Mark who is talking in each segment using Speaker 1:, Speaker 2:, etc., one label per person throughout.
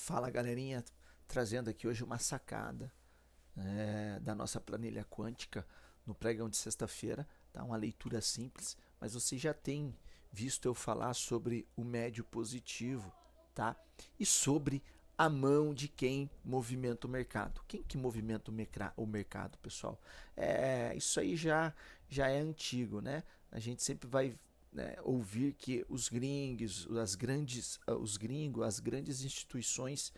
Speaker 1: Fala galerinha, trazendo aqui hoje uma sacada da nossa planilha quântica no pregão de sexta-feira, tá? Uma leitura simples, mas você já tem visto eu falar sobre o médio positivo, tá? E sobre a mão de quem movimenta o mercado. Quem que movimenta o mercado, pessoal? Isso aí já é antigo, né? A gente sempre vai ouvir que os gringos, as grandes instituições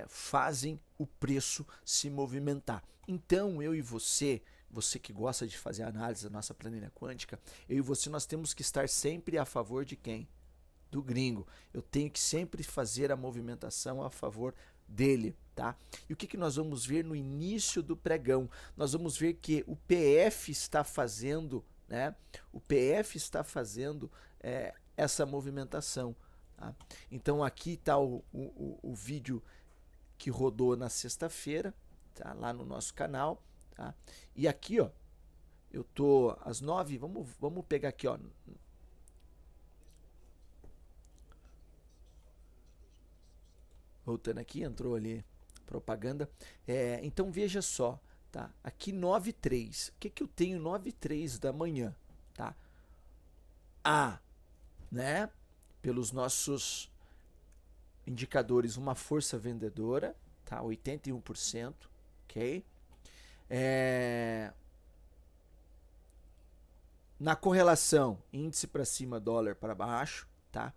Speaker 1: fazem o preço se movimentar. Então, eu e você que gosta de fazer análise da nossa planilha quântica, eu e você nós temos que estar sempre a favor de quem? Do gringo. Eu tenho que sempre fazer a movimentação a favor dele, tá? E o que nós vamos ver no início do pregão? Nós vamos ver que o PF está fazendo, né? O PF está fazendo essa movimentação. Tá? Então aqui está o vídeo que rodou na sexta-feira, tá? Lá no nosso canal, tá? E aqui, ó, eu tô às 9, vamos pegar aqui, ó. Voltando aqui, entrou ali propaganda. Então veja só, tá? Aqui 9:03. O que eu tenho 9:03 da manhã, tá? Né? Pelos nossos indicadores, uma força vendedora, tá? 81%, ok? Na correlação, índice para cima, dólar para baixo, tá?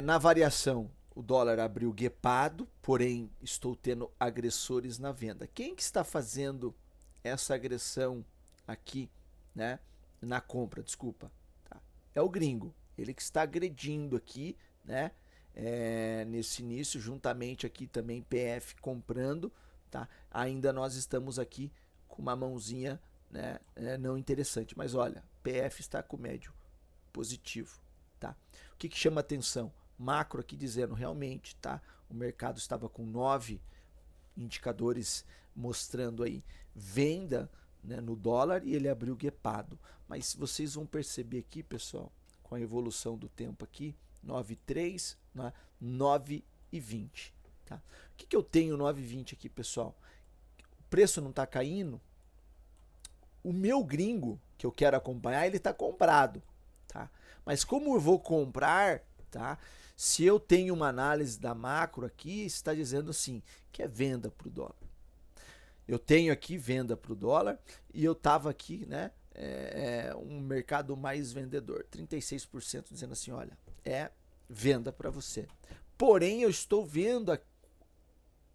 Speaker 1: Na variação, o dólar abriu guepado, porém estou tendo agressores na venda. Quem que está fazendo essa agressão aqui, né? Na compra, desculpa. Tá? É o gringo. Ele que está agredindo aqui, né? Nesse início, juntamente aqui também PF comprando, tá? Ainda nós estamos aqui com uma mãozinha, né? Não interessante, mas olha, PF está com médio positivo, tá? O que chama atenção? Macro aqui dizendo realmente, tá? O mercado estava com 9 indicadores mostrando aí venda, né, no dólar e ele abriu guepado. Mas vocês vão perceber aqui, pessoal, com a evolução do tempo aqui, 9,3, né, 9,20. Tá? O que eu tenho 9,20 aqui, pessoal? O preço não está caindo. O meu gringo, que eu quero acompanhar, ele está comprado. Tá? Mas como eu vou comprar, tá? Se eu tenho uma análise da macro aqui, está dizendo assim, que é venda para o dólar. Eu tenho aqui venda para o dólar e eu estava aqui, né? Um mercado mais vendedor, 36% dizendo assim, olha, é venda para você. Porém, eu estou vendo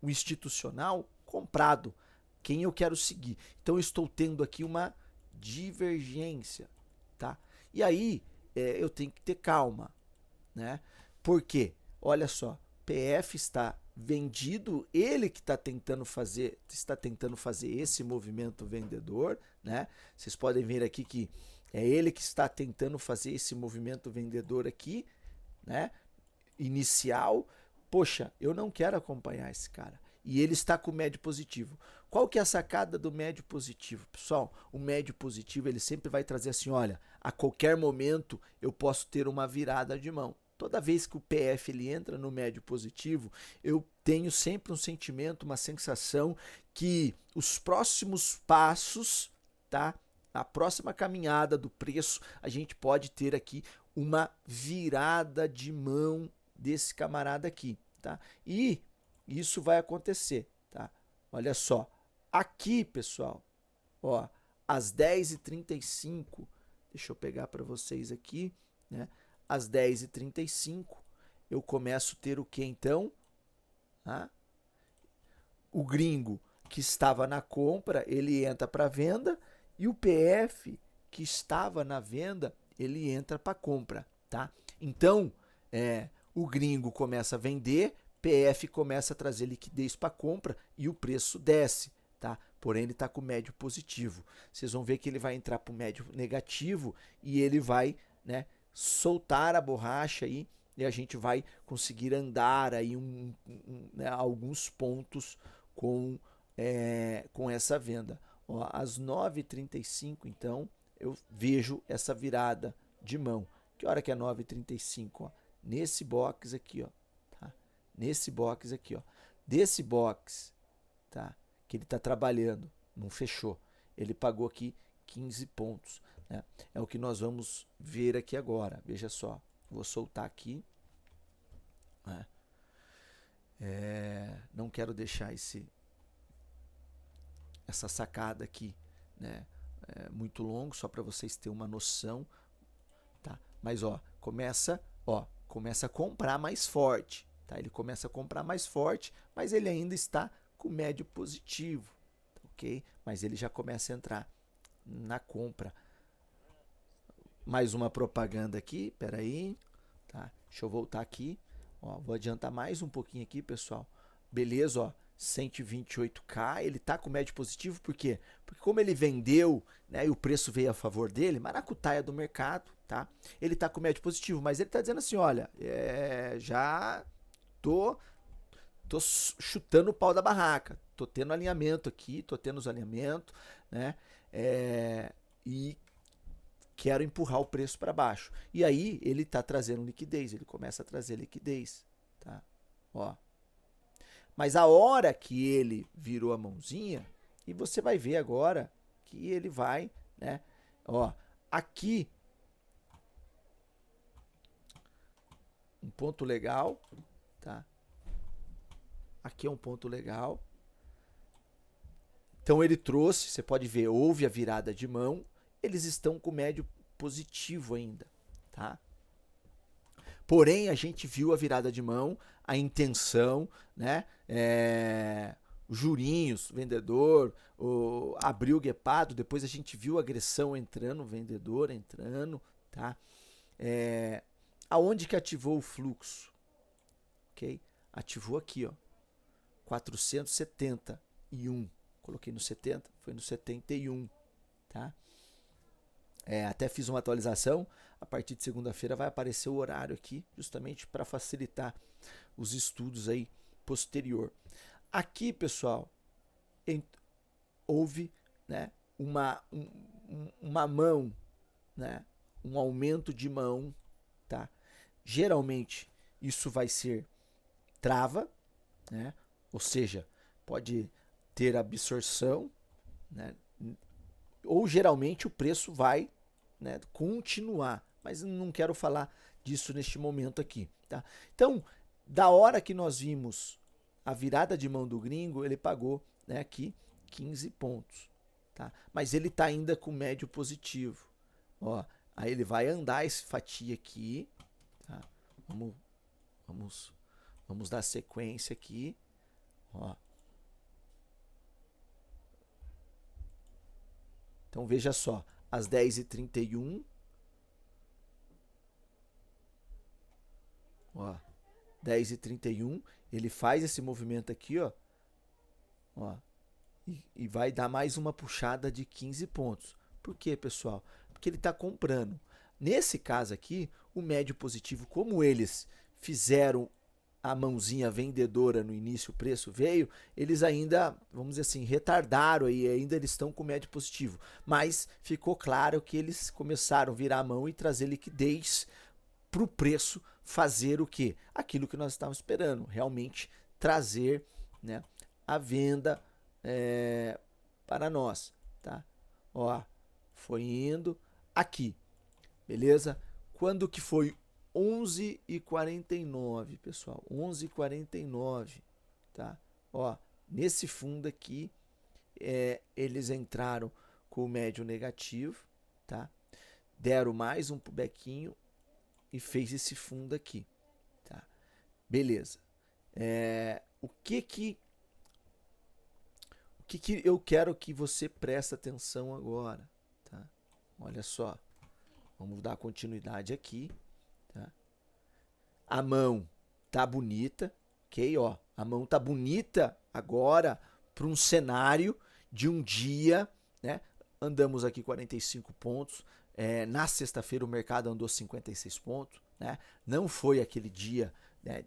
Speaker 1: o institucional comprado, quem eu quero seguir. Então, eu estou tendo aqui uma divergência, tá? E aí, eu tenho que ter calma, né? Por quê? Olha só, PF está vendido, ele que está tentando fazer esse movimento vendedor, né? Vocês podem ver aqui que é ele que está tentando fazer esse movimento vendedor aqui, né? Inicial. Poxa, eu não quero acompanhar esse cara. E ele está com médio positivo. Qual que é a sacada do médio positivo? Pessoal, o médio positivo ele sempre vai trazer assim, olha, a qualquer momento eu posso ter uma virada de mão. Toda vez que o PF ele entra no médio positivo, eu tenho sempre um sentimento, uma sensação que os próximos passos, tá? A próxima caminhada do preço, a gente pode ter aqui uma virada de mão desse camarada aqui, tá? E isso vai acontecer, tá? Olha só, aqui, pessoal, ó, às 10h35, deixa eu pegar para vocês aqui, né? Às 10h35, eu começo a ter o que então? Ah, o gringo que estava na compra, ele entra para venda e o PF que estava na venda, ele entra para compra, tá? Então, o gringo começa a vender, PF começa a trazer liquidez para compra e o preço desce, tá? Porém, ele está com médio positivo. Vocês vão ver que ele vai entrar para o médio negativo e ele vai, né, soltar a borracha aí e a gente vai conseguir andar aí né, alguns pontos com essa venda. Ó, às 9h35, então, eu vejo essa virada de mão. Que hora que é 9h35? Ó? Nesse box aqui, ó. Tá? nesse box aqui, ó. Desse box, tá? Que ele está trabalhando, não fechou. Ele pagou aqui 15 pontos, né? É o que nós vamos ver aqui agora. Veja só, vou soltar aqui, né? Não quero deixar essa sacada aqui, né? Muito longo, só para vocês terem uma noção, tá? Mas começa a comprar mais forte, tá? Ele começa a comprar mais forte, mas ele ainda está com médio positivo, ok? Mas ele já começa a entrar na compra. Mais uma propaganda aqui, peraí, tá? Deixa eu voltar aqui, vou adiantar mais um pouquinho aqui, pessoal. Beleza, 128k, ele tá com médio positivo, por quê? Porque como ele vendeu, né, e o preço veio a favor dele, maracutaia do mercado, tá? Ele tá com médio positivo, mas ele tá dizendo assim, olha, já tô chutando o pau da barraca, tô tendo alinhamento aqui, tô tendo os alinhamentos, né? E quero empurrar o preço para baixo. E aí ele tá trazendo liquidez, ele começa a trazer liquidez, tá? Mas a hora que ele virou a mãozinha, e você vai ver agora que ele vai, né? Aqui um ponto legal, tá? Aqui é um ponto legal. Então ele trouxe, você pode ver, houve a virada de mão, eles estão com médio positivo ainda, tá? Porém, a gente viu a virada de mão, a intenção, né? Jurinhos, vendedor, abriu o guepado, depois a gente viu a agressão entrando, o vendedor entrando, tá? Aonde que ativou o fluxo? Ok? Ativou aqui, 471. Coloquei no 70, foi no 71, tá? Até fiz uma atualização, a partir de segunda-feira vai aparecer o horário aqui, justamente para facilitar os estudos aí posterior. Aqui, pessoal, houve, né, uma mão, né, um aumento de mão, tá? Geralmente isso vai ser trava, né? Ou seja, pode ter absorção, né? Ou geralmente o preço vai, né, continuar, mas não quero falar disso neste momento aqui, tá? Então, da hora que nós vimos a virada de mão do gringo, ele pagou, né, aqui 15 pontos, tá? Mas ele está ainda com médio positivo, aí ele vai andar esse fatia aqui, tá? Vamos dar sequência aqui, Então veja só, às 10h31, 10h31, ele faz esse movimento aqui, e vai dar mais uma puxada de 15 pontos. Por quê, pessoal? Porque ele está comprando. Nesse caso aqui, o médio positivo, como eles fizeram a mãozinha vendedora no início, o preço veio, eles ainda, vamos dizer assim, retardaram aí, ainda eles estão com médio positivo. Mas ficou claro que eles começaram a virar a mão e trazer liquidez para o preço fazer o quê? Aquilo que nós estávamos esperando, realmente trazer, né, a venda para nós, tá? Foi indo aqui, beleza? Quando que foi 11h49, pessoal, 11h49, tá? Nesse fundo aqui, eles entraram com o médio negativo, tá? Deram mais um pullbackinho e fez esse fundo aqui, tá? Beleza. O que eu quero que você preste atenção agora, tá? Olha só, vamos dar continuidade aqui, tá? A mão tá bonita, ok? A mão tá bonita agora para um cenário de um dia, né? Andamos aqui 45 pontos. Na sexta-feira o mercado andou 56 pontos, né? Não foi aquele dia, né,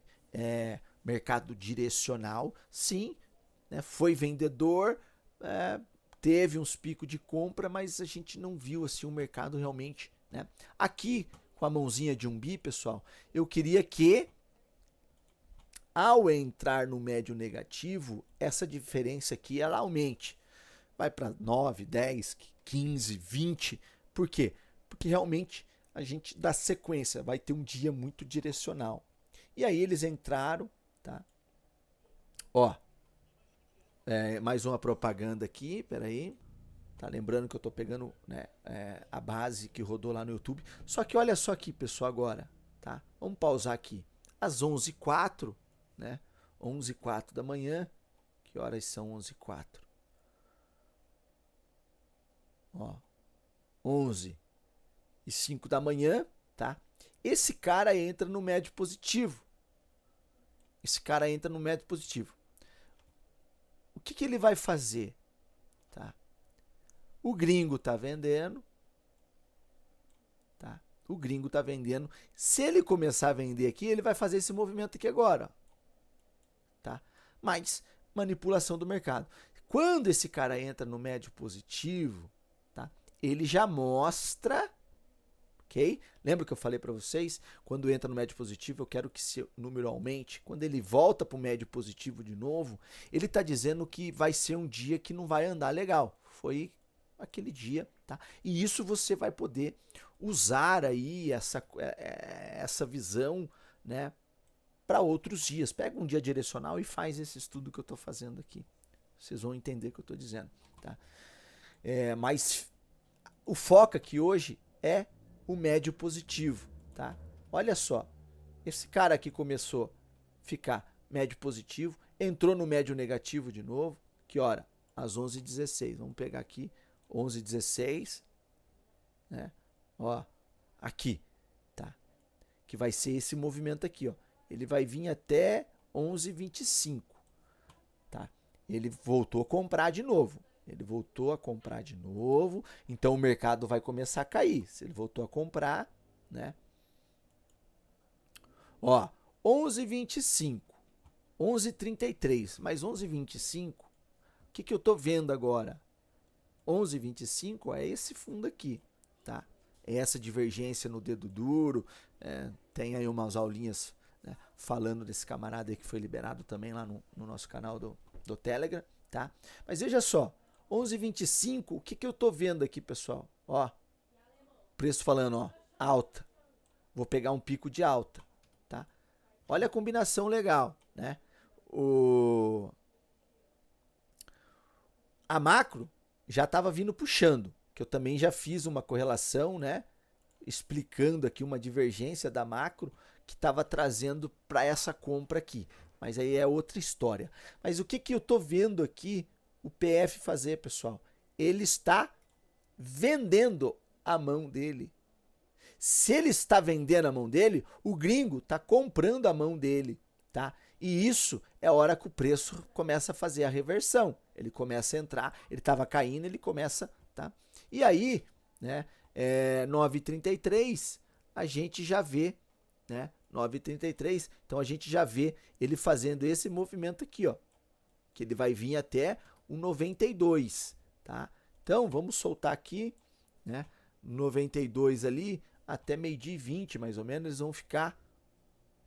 Speaker 1: mercado direcional, sim, né? Foi vendedor, teve uns picos de compra, mas a gente não viu assim o mercado realmente, né? Aqui com a mãozinha de um bi, pessoal, eu queria que Ao entrar no médio negativo, essa diferença aqui ela aumente. Vai para 9, 10, 15, 20. Por quê? Porque realmente a gente dá sequência, vai ter um dia muito direcional. E aí eles entraram, tá? Ó, mais uma propaganda aqui, peraí. Tá lembrando que eu tô pegando, né, a base que rodou lá no YouTube. Só que olha só aqui, pessoal, agora, tá? Vamos pausar aqui. Às 11h04, né? 11h04 da manhã. Que horas são 11h04? Ó, 11h05 da manhã, tá? Esse cara entra no médio positivo. Esse cara entra no médio positivo. O que ele vai fazer? Tá? O gringo tá vendendo. Tá? O gringo tá vendendo. Se ele começar a vender aqui, ele vai fazer esse movimento aqui agora. Tá? Mas manipulação do mercado. Quando esse cara entra no médio positivo, tá? Ele já mostra, ok? Lembra que eu falei para vocês? Quando entra no médio positivo, eu quero que seu número aumente. Quando ele volta para o médio positivo de novo, ele está dizendo que vai ser um dia que não vai andar legal. Foi aquele dia, tá? E isso você vai poder usar aí essa visão, né, para outros dias. Pega um dia direcional e faz esse estudo que eu estou fazendo aqui. Vocês vão entender o que eu estou dizendo, tá? Mas o foco aqui hoje é o médio positivo, tá? Olha só, esse cara aqui começou a ficar médio positivo, entrou no médio negativo de novo, que hora? Às 11h16, vamos pegar aqui, 11h16, né? Ó, aqui, tá? Que vai ser esse movimento aqui, ó. Ele vai vir até 11h25, tá? Ele voltou a comprar de novo. Ele voltou a comprar de novo, então o mercado vai começar a cair. Se ele voltou a comprar, né? Ó, 11h25, 11h33, mais 11h25, o que eu tô vendo agora? 11h25 é esse fundo aqui, tá? É essa divergência no dedo duro, tem aí umas aulinhas, né, falando desse camarada aí que foi liberado também lá no nosso canal do Telegram, tá? Mas veja só, 11h25, o que eu tô vendo aqui, pessoal? Ó, preço falando, ó, alta. Vou pegar um pico de alta, tá? Olha a combinação legal, né? A macro já estava vindo puxando, que eu também já fiz uma correlação, né? Explicando aqui uma divergência da macro que estava trazendo para essa compra aqui. Mas aí é outra história. Mas o que eu tô vendo aqui o PF fazer, pessoal? Ele está vendendo a mão dele. Se ele está vendendo a mão dele, o gringo está comprando a mão dele, tá? E isso é a hora que o preço começa a fazer a reversão. Ele começa a entrar, ele estava caindo, ele começa, tá? E aí, né, 9h33, a gente já vê, né, 9h33, então a gente já vê ele fazendo esse movimento aqui, ó, que ele vai vir até o 92, tá? Então, vamos soltar aqui, né, 92 ali, até meio-dia e 20, mais ou menos, eles vão ficar,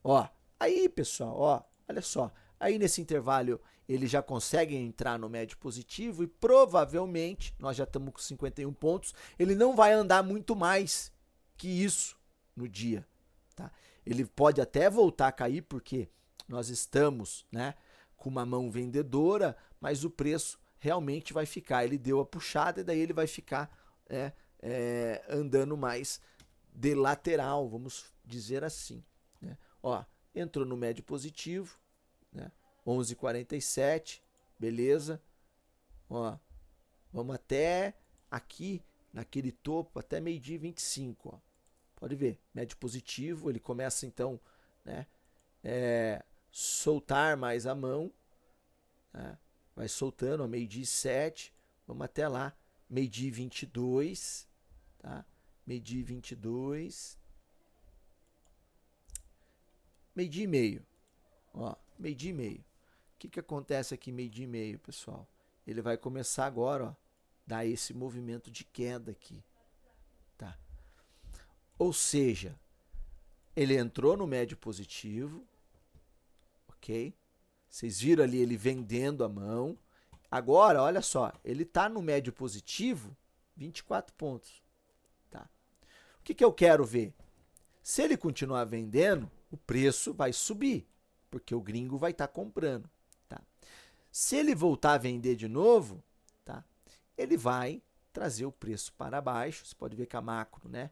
Speaker 1: ó, aí, pessoal, ó, olha só, aí nesse intervalo ele já consegue entrar no médio positivo e provavelmente, nós já estamos com 51 pontos, ele não vai andar muito mais que isso no dia, tá? Ele pode até voltar a cair porque nós estamos, né, com uma mão vendedora, mas o preço realmente vai ficar, ele deu a puxada e daí ele vai ficar andando mais de lateral, vamos dizer assim, né? Ó, entrou no médio positivo, né? 11h47, beleza? Ó, vamos até aqui, naquele topo, até meio-dia e 25, ó. Pode ver, médio positivo, ele começa então, né, soltar mais a mão, né? Vai soltando, ó, meio-dia e 7, vamos até lá, meio-dia e 22, tá? Meio-dia e 22, meio-dia e meio, ó, meio-dia e meio. O que acontece aqui meio-dia e meio, pessoal? Ele vai começar agora, ó, dar esse movimento de queda aqui, tá? Ou seja, ele entrou no médio positivo, ok? Vocês viram ali ele vendendo a mão. Agora, olha só, ele está no médio positivo, 24 pontos. Tá? O que eu quero ver? Se ele continuar vendendo, o preço vai subir, porque o gringo vai estar comprando. Tá? Se ele voltar a vender de novo, tá? Ele vai trazer o preço para baixo. Você pode ver que a macro, né,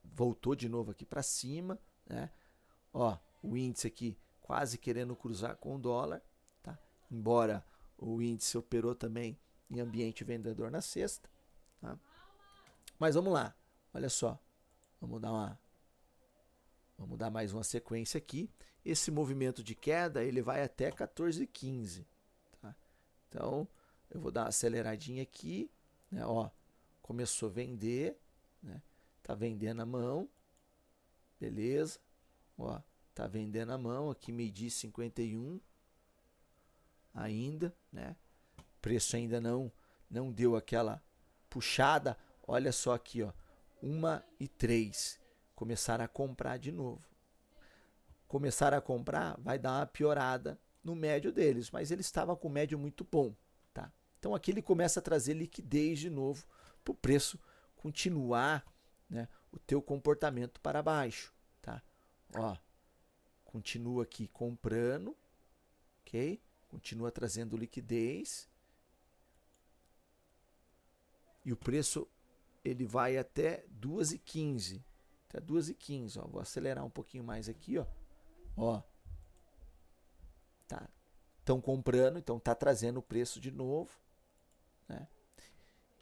Speaker 1: voltou de novo aqui para cima. Né? Ó, o índice aqui quase querendo cruzar com o dólar. Tá? Embora o índice operou também em ambiente vendedor na sexta. Tá? Mas vamos lá, olha só. Vamos dar mais uma sequência aqui. Esse movimento de queda ele vai até 14,15. Tá? Então, eu vou dar uma aceleradinha aqui. Né? Ó, começou a vender. Né? Tá vendendo a mão. Beleza. Ó, tá vendendo a mão. Aqui meio-dia 51. Ainda. Né? O preço ainda não deu aquela puxada. Olha só aqui, ó. 1,03. Começaram a comprar de novo. Começaram a comprar, vai dar uma piorada no médio deles, mas ele estava com médio muito bom. Tá? Então aqui ele começa a trazer liquidez de novo para o preço continuar, né, o teu comportamento para baixo. Tá? Ó, continua aqui comprando, ok? Continua trazendo liquidez. E o preço ele vai até 2,15. Até 2,15, ó. Vou acelerar um pouquinho mais aqui, ó. Ó. Tá. Estão comprando, então tá trazendo o preço de novo, né?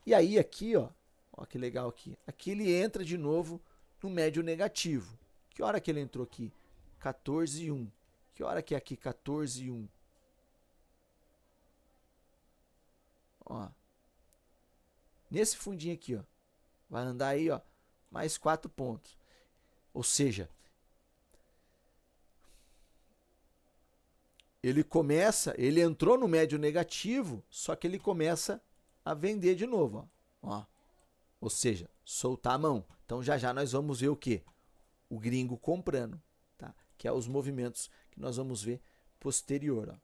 Speaker 1: E aí aqui, ó que legal aqui. Aqui ele entra de novo no médio negativo. Que hora que ele entrou aqui? 14,1. Que hora que é aqui 14,1? Ó. Nesse fundinho aqui, ó. Vai andar aí, ó, mais 4 pontos. Ou seja, ele entrou no médio negativo, só que ele começa a vender de novo, ó. Ou seja, soltar a mão. Então já já nós vamos ver o quê? O gringo comprando, tá? Que é os movimentos que nós vamos ver posterior,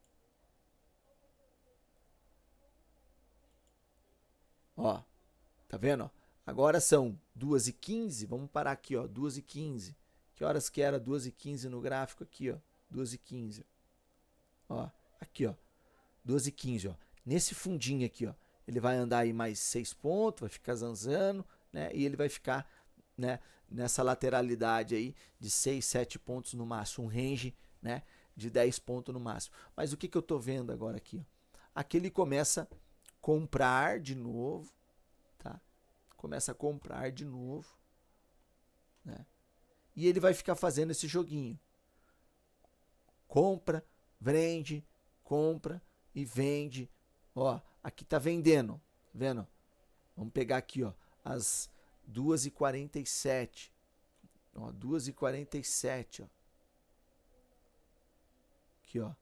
Speaker 1: ó. Tá vendo, ó? Agora são 2h15, vamos parar aqui, ó, 2h15. Que horas que era 2h15 no gráfico aqui, ó, 2h15. Ó, aqui, ó, 2h15, ó. Nesse fundinho aqui, ó, ele vai andar aí mais 6 pontos, vai ficar zanzando, né? E ele vai ficar, né, nessa lateralidade aí de 6, 7 pontos no máximo, um range, né, de 10 pontos no máximo. Mas o que eu tô vendo agora aqui, ó? Aqui ele começa a comprar de novo, tá? Começa a comprar de novo, né? E ele vai ficar fazendo esse joguinho. Compra, vende, compra e vende. Ó, aqui tá vendendo, vendo? Vamos pegar aqui, ó, as 2h47. Ó, 2h47, ó. Aqui, ó. O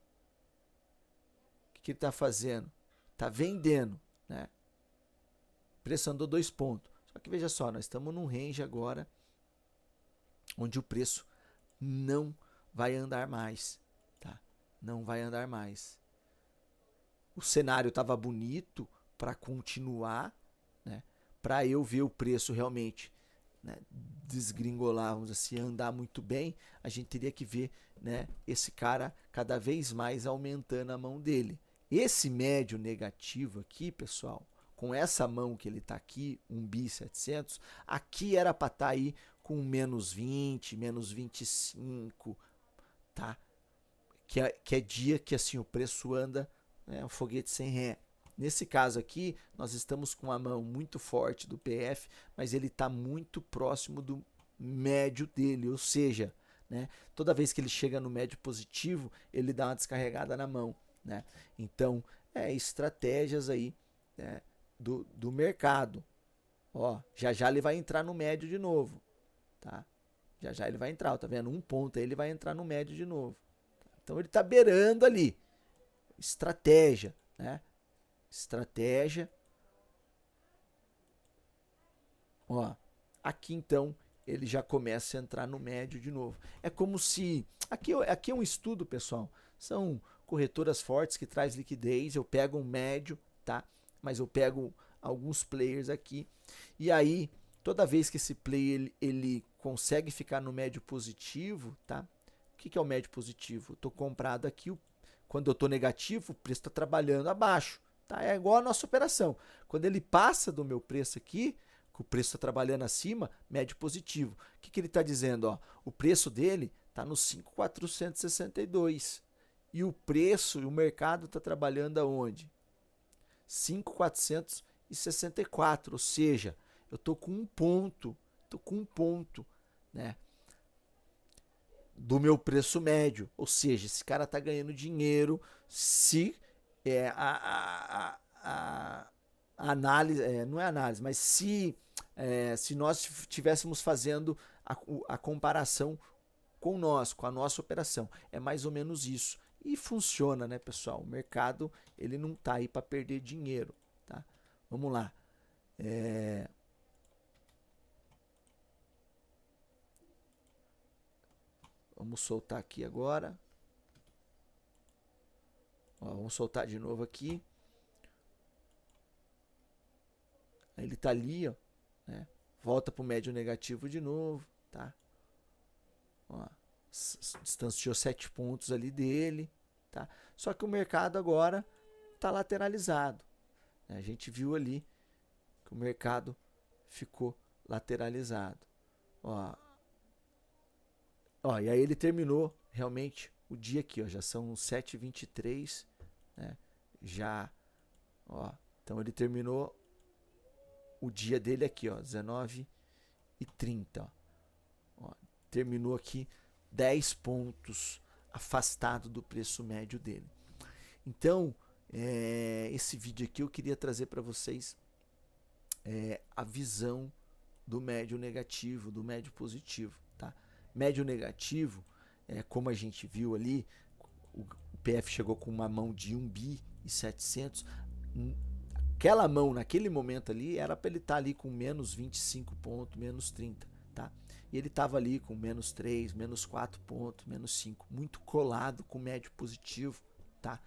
Speaker 1: que ele tá fazendo? Tá vendendo, né? O preço andou 2 pontos. Só que veja só, nós estamos num range agora onde o preço não vai andar mais, tá? Não vai andar mais. O cenário estava bonito para continuar, né? Para eu ver o preço realmente, né, desgringolar, vamos assim, andar muito bem, a gente teria que ver, né, esse cara cada vez mais aumentando a mão dele. Esse médio negativo aqui, pessoal, com essa mão que ele está aqui, um bi 700, aqui era para estar aí com menos 20, menos 25, tá? Que é dia que assim o preço anda, né, um foguete sem ré. Nesse caso aqui, nós estamos com a mão muito forte do PF, mas ele está muito próximo do médio dele, ou seja, né, toda vez que ele chega no médio positivo, ele dá uma descarregada na mão, né? Então, estratégias aí, né, do mercado. Ó, já já ele vai entrar no médio de novo, tá? Já já ele vai entrar, ó, tá vendo? Um ponto aí ele vai entrar no médio de novo. Então ele está beirando ali. Estratégia, né? Estratégia. Ó, aqui então ele já começa a entrar no médio de novo. É como se... Aqui é um estudo, pessoal. São corretoras fortes que traz liquidez. Eu pego um médio, tá? Mas eu pego alguns players aqui. E aí, toda vez que esse player ele consegue ficar no médio positivo, tá? O que é o médio positivo? Eu tô comprado aqui, quando eu tô negativo, o preço está trabalhando abaixo. Tá? É igual a nossa operação. Quando ele passa do meu preço aqui, que o preço está trabalhando acima, médio positivo. O que ele está dizendo? Ó, o preço dele está no 5.462. E o preço, o mercado está trabalhando aonde? 5.464. Ou seja, eu estou com um ponto, né, do meu preço médio. Ou seja, esse cara está ganhando dinheiro se a análise, não é análise, mas se nós estivéssemos fazendo a comparação com a nossa operação. É mais ou menos isso. E funciona, né, pessoal? O mercado ele não está aí para perder dinheiro. Tá? Vamos lá. Vamos soltar aqui agora. Ó, vamos soltar de novo aqui. Ele está ali, ó, né? Volta para o médio negativo de novo, tá? Ó, distanciou 7 pontos ali dele, tá? Só que o mercado agora está lateralizado, né? A gente viu ali que o mercado ficou lateralizado. Ó, e aí ele terminou realmente o dia aqui, ó, já são 7h23, né? Já, ó, então ele terminou o dia dele aqui, ó, 19h30, ó, terminou aqui 10 pontos afastado do preço médio dele. Então, esse vídeo aqui eu queria trazer para vocês a visão do médio negativo, do médio positivo, tá? Médio negativo, como a gente viu ali, o PF chegou com uma mão de 1.700 bi. Aquela mão, naquele momento ali, era para ele estar ali com menos 25 pontos, menos 30, tá? E ele estava ali com menos 3, menos 4 pontos, menos 5, muito colado com médio positivo, tá?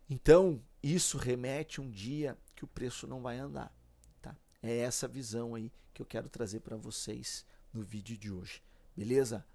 Speaker 1: Então, isso remete um dia que o preço não vai andar, tá? É essa visão aí que eu quero trazer para vocês no vídeo de hoje, beleza?